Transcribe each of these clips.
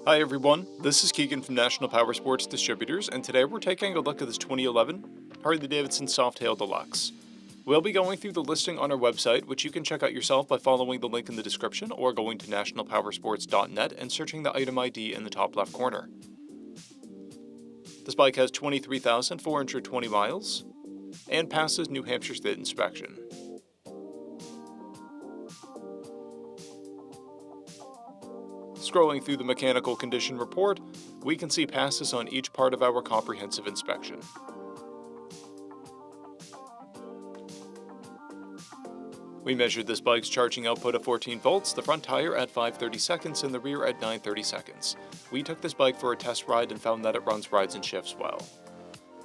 Hi everyone, this is Keegan from National Powersports Distributors, and today we're taking a look at this 2011 Harley Davidson SOFTAIL DELUXE. We'll be going through the listing on our website, which you can check out yourself by following the link in the description or going to nationalpowersports.net and searching the item ID in the top left corner. This bike has 23,420 miles and passes New Hampshire State inspection. Scrolling through the mechanical condition report, we can see passes on each part of our comprehensive inspection. We measured this bike's charging output of 14 volts, the front tire at 530 seconds and the rear at 930 seconds. We took this bike for a test ride and found that it runs rides and shifts well.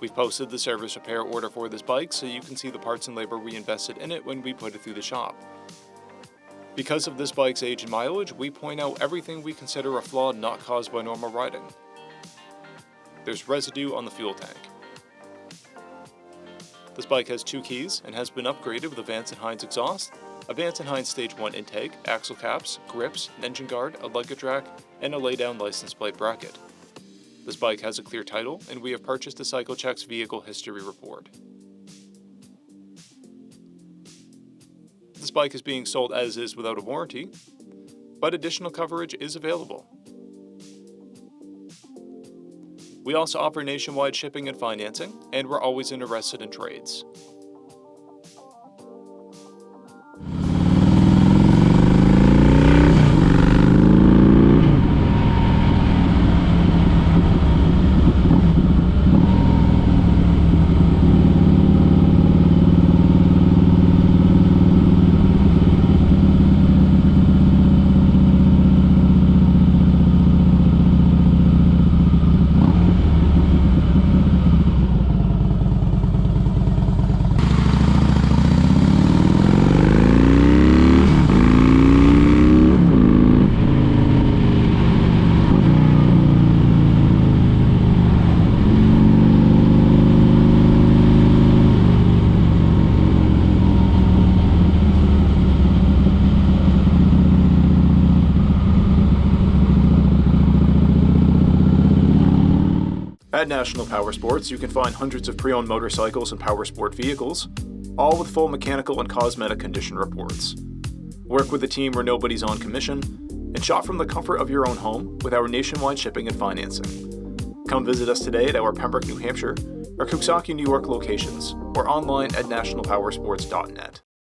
We've posted the service repair order for this bike so you can see the parts and labor we invested in it when we put it through the shop. Because of this bike's age and mileage, we point out everything we consider a flaw not caused by normal riding. There's residue on the fuel tank. This bike has 2 keys and has been upgraded with a Vance & Hines exhaust, a Vance & Hines Stage 1 intake, axle caps, grips, an engine guard, a luggage rack, and a lay-down license plate bracket. This bike has a clear title, and we have purchased a CycleCheck's vehicle history report. This bike is being sold as is without a warranty, but additional coverage is available. We also offer nationwide shipping and financing, and we're always interested in trades. At National Powersports, you can find hundreds of pre-owned motorcycles and powersport vehicles, all with full mechanical and cosmetic condition reports. Work with a team where nobody's on commission, and shop from the comfort of your own home with our nationwide shipping and financing. Come visit us today at our Pembroke, New Hampshire, or Coxsackie, New York locations, or online at nationalpowersports.net.